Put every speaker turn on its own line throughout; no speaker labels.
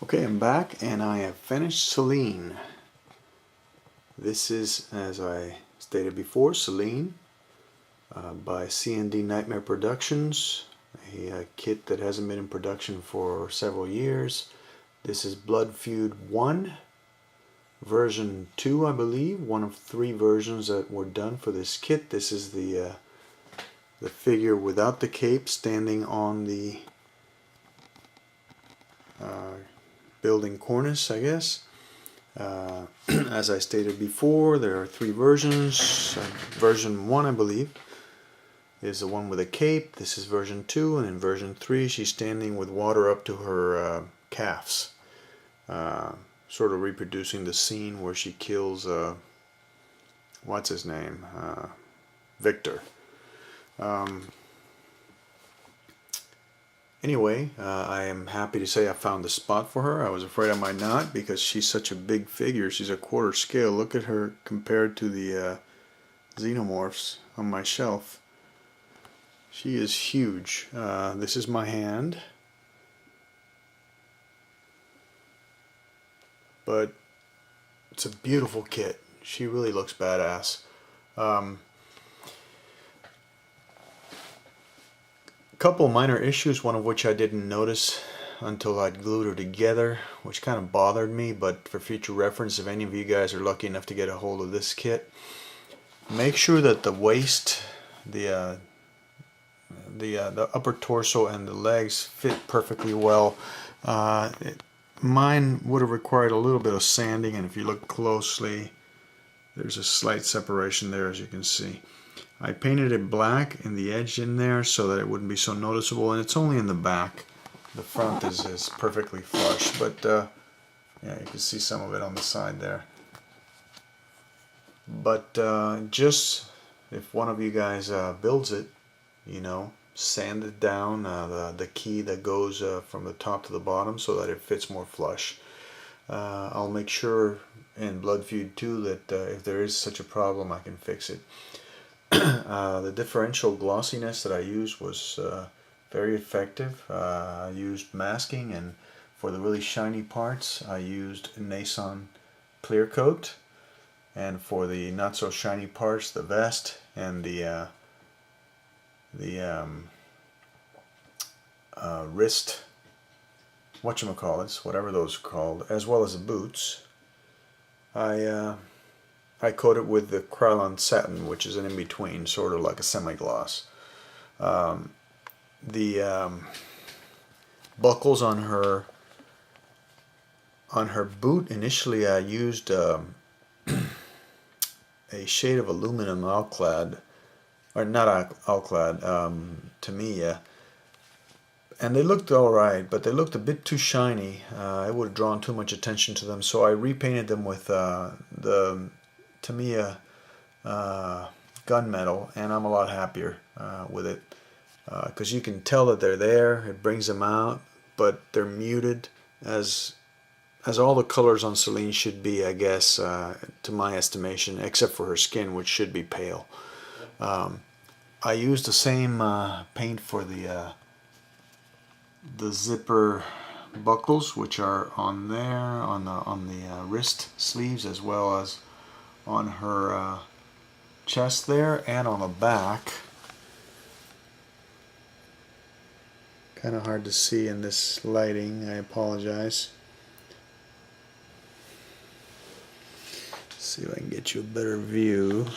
Okay, I'm back and I have finished Selene. This is, as I stated before, Selene by C&D Nightmare Productions, a kit that hasn't been in production for several years. This is Blood Feud 1, version 2 I believe, one of 3 versions that were done for this kit. This is the figure without the cape standing on the building cornice, I guess. As I stated before, there are 3 versions. Version 1, I believe, is the one with a cape. This is version 2, and in version 3 she's standing with water up to her calves, sort of reproducing the scene where she kills what's his name, Victor. Anyway, I am happy to say I found a spot for her. I was afraid I might not because she's such a big figure. She's a quarter scale. Look at her compared to the xenomorphs on my shelf. She is huge. This is my hand. But it's a beautiful kit. She really looks badass. Couple minor issues, one of which I didn't notice until I'd glued her together, which kind of bothered me, but for future reference, if any of you guys are lucky enough to get a hold of this kit, make sure that the waist, the upper torso and the legs fit perfectly well. Mine would have required a little bit of sanding, and if you look closely, there's a slight separation there, as you can see. I painted it black in the edge in there so that it wouldn't be so noticeable, and it's only in the back. The front is perfectly flush, but yeah, you can see some of it on the side there. But just if one of you guys builds it, you know, sand it down, the key that goes from the top to the bottom so that it fits more flush. I'll make sure in Blood Feud 2 that if there is such a problem, I can fix it. The differential glossiness that I used was very effective. I used masking, and for the really shiny parts I used Nason clear coat, and for the not so shiny parts, the vest and the wrist whatchamacallits, whatever those are called, as well as the boots, I coat it with the Krylon satin, which is an in-between, sort of like a semi-gloss. The buckles on her boot, initially I used a shade of aluminum alclad, or not alclad, Tamiya, and they looked alright, but they looked a bit too shiny. It would have drawn too much attention to them, so I repainted them with the Tamiya gunmetal, and I'm a lot happier with it because you can tell that they're there. It brings them out, but they're muted as all the colors on Selene should be, I guess, to my estimation, except for her skin, which should be pale. I used the same paint for the zipper buckles, which are on there on the wrist sleeves, as well as on her chest there, and on the back. Kind of hard to see in this lighting, I apologize. Let's see if I can get you a better view.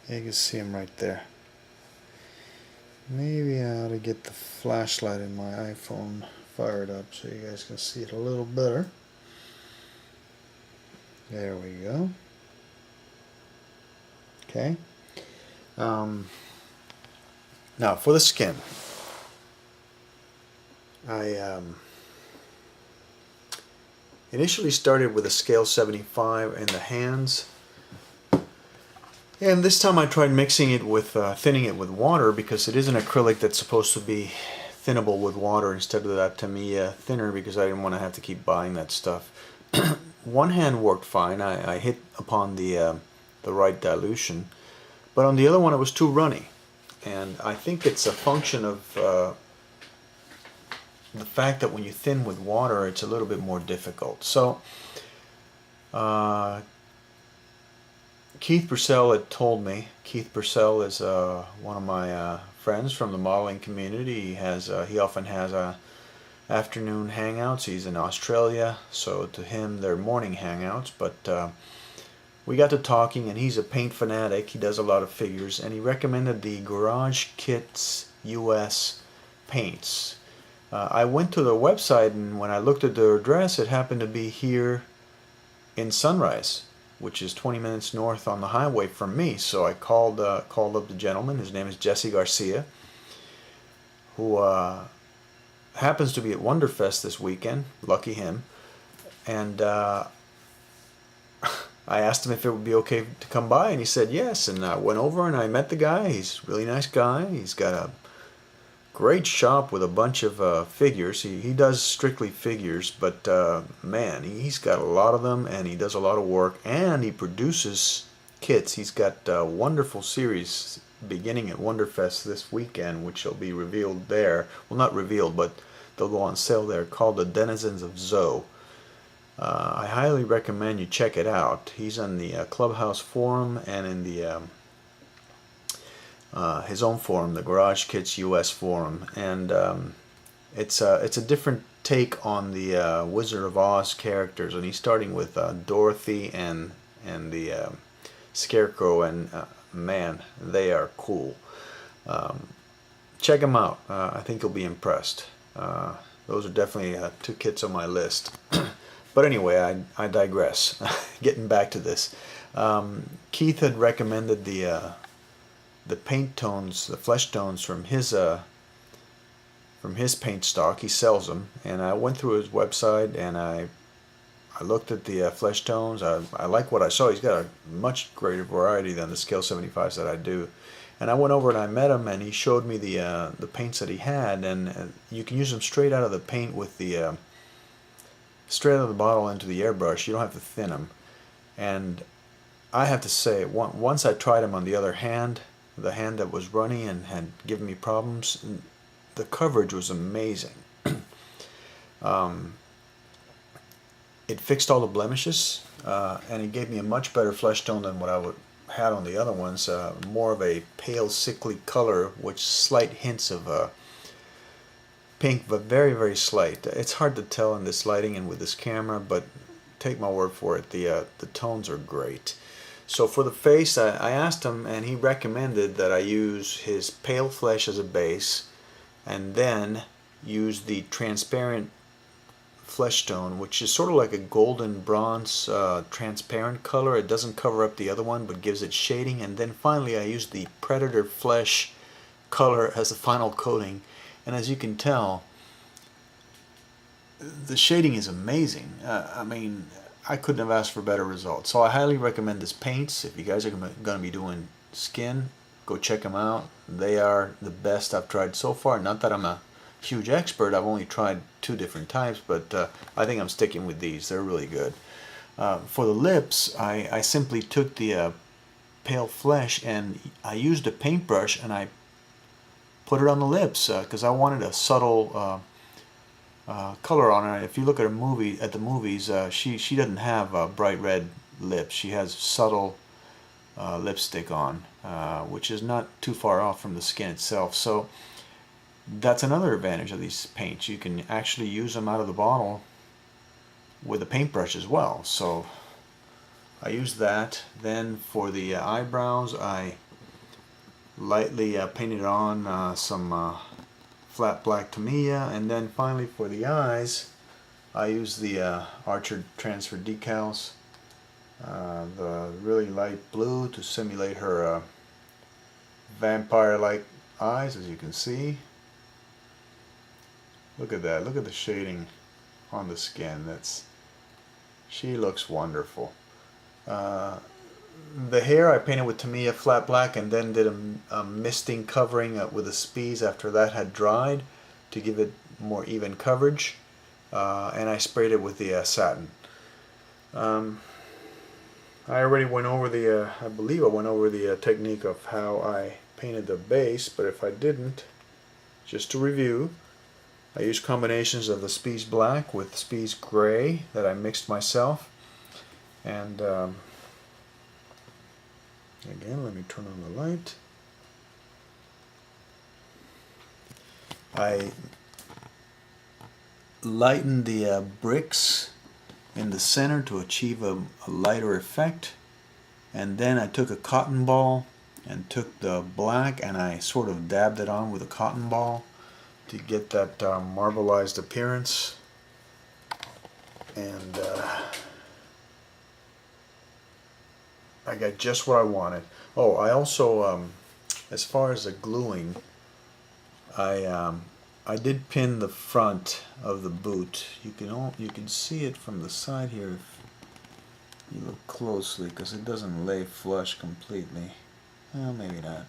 Yeah, you can see them right there. Maybe I ought to get the flashlight in my iPhone fired up so you guys can see it a little better. There we go. Okay. Now for the skin, I initially started with a scale 75 in the hands, and this time I tried mixing it with thinning it with water, because it is an acrylic that's supposed to be thinnable with water instead of that Tamiya thinner, because I didn't want to have to keep buying that stuff. One hand worked fine. I hit upon the right dilution, but on the other one it was too runny, and I think it's a function of the fact that when you thin with water, it's a little bit more difficult. So Keith Purcell had told me. Keith Purcell is one of my friends from the modeling community. He often has afternoon hangouts. He's in Australia, so to him they're morning hangouts. But we got to talking, and he's a paint fanatic. He does a lot of figures, and he recommended the Garage Kits US paints. I went to their website, and when I looked at their address, it happened to be here in Sunrise, which is 20 minutes north on the highway from me. So I called up the gentleman. His name is Jesse Garcia, who happens to be at Wonderfest this weekend. Lucky him. And I asked him if it would be okay to come by, and he said yes. And I went over and I met the guy. He's a really nice guy. He's got a great shop with a bunch of figures. He does strictly figures, but man, he's got a lot of them, and he does a lot of work, and he produces kits. He's got a wonderful series beginning at Wonderfest this weekend, which will be revealed there. Well, not revealed, but they'll go on sale there, called The Denizens of Zoe. I highly recommend you check it out. He's on the Clubhouse forum and in the his own forum, the Garage Kits US forum, and it's a different take on the Wizard of Oz characters, and he's starting with Dorothy and the Scarecrow, and man, they are cool. Check them out. I think you'll be impressed. Those are definitely two kits on my list. But anyway, I digress. Getting back to this, Keith had recommended the paint tones, the flesh tones from his paint stock. He sells them, and I went through his website and I looked at the flesh tones. I like what I saw. He's got a much greater variety than the Scale 75s that I do. And I went over and I met him, and he showed me the paints that he had, and you can use them straight out of the paint with the straight out of the bottle into the airbrush. You don't have to thin them. And I have to say, once I tried them on the other hand, the hand that was running and had given me problems, the coverage was amazing. It fixed all the blemishes, and it gave me a much better flesh tone than what I had on the other ones. More of a pale, sickly color, which slight hints of pink, but very, very slight. It's hard to tell in this lighting and with this camera, but take my word for it, the tones are great. So for the face, I asked him, and he recommended that I use his pale flesh as a base, and then use the transparent flesh tone, which is sort of like a golden bronze transparent color. It doesn't cover up the other one, but gives it shading. And then finally I used the Predator flesh color as the final coating. And as you can tell, the shading is amazing. I mean, I couldn't have asked for better results. So I highly recommend this paints. If you guys are going to be doing skin, go check them out. They are the best I've tried so far. Not that I'm a huge expert. I've only tried 2 different types, but I think I'm sticking with these. They're really good. For the lips, I simply took the pale flesh and I used a paintbrush and I put it on the lips because I wanted a subtle color on it. If you look at the movies, she doesn't have bright red lips. She has subtle lipstick on, which is not too far off from the skin itself. So that's another advantage of these paints. You can actually use them out of the bottle with a paintbrush as well. So I use that. Then for the eyebrows, I lightly painted on some flat black Tamiya, and then finally for the eyes, I use the Archer Transfer decals, the really light blue to simulate her vampire-like eyes, as you can see. Look at that. Look at the shading on the skin. She looks wonderful. The hair I painted with Tamiya flat black, and then did a misting covering with the spees after that had dried to give it more even coverage, and I sprayed it with the satin. I already went over I believe I went over the technique of how I painted the base, but if I didn't, just to review, I use combinations of the Spies Black with Spies Gray that I mixed myself. And again, let me turn on the light. I lightened the bricks in the center to achieve a lighter effect. And then I took a cotton ball and took the black and I sort of dabbed it on with a cotton ball to get that marbleized appearance. And I got just what I wanted. Oh, I also, as far as the gluing, I did pin the front of the boot. You can see it from the side here if you look closely, because it doesn't lay flush completely. Well, maybe not.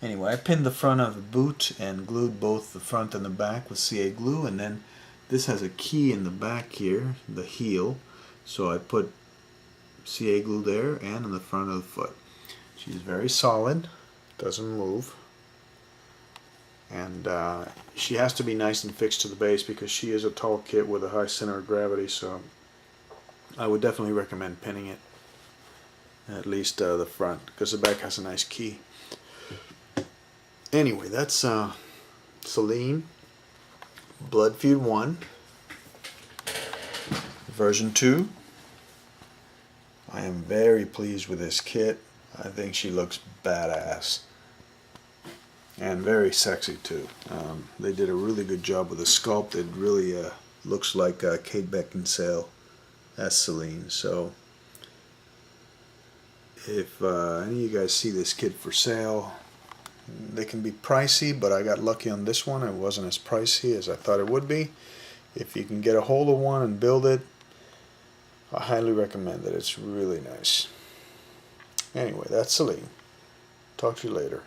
Anyway, I pinned the front of the boot and glued both the front and the back with CA glue, and then this has a key in the back here, the heel, so I put CA glue there and in the front of the foot. She's very solid, doesn't move, and she has to be nice and fixed to the base because she is a tall kit with a high center of gravity, so I would definitely recommend pinning it, at least the front, because the back has a nice key. Anyway, that's Selene Blood Feud 1, version 2. I am very pleased with this kit. I think she looks badass and very sexy too. They did a really good job with the sculpt. It really looks like Kate Beckinsale as Selene. So if any of you guys see this kit for sale, they can be pricey, but I got lucky on this one. It wasn't as pricey as I thought it would be. If you can get a hold of one and build it, I highly recommend it. It's really nice. Anyway, that's Selene. Talk to you later.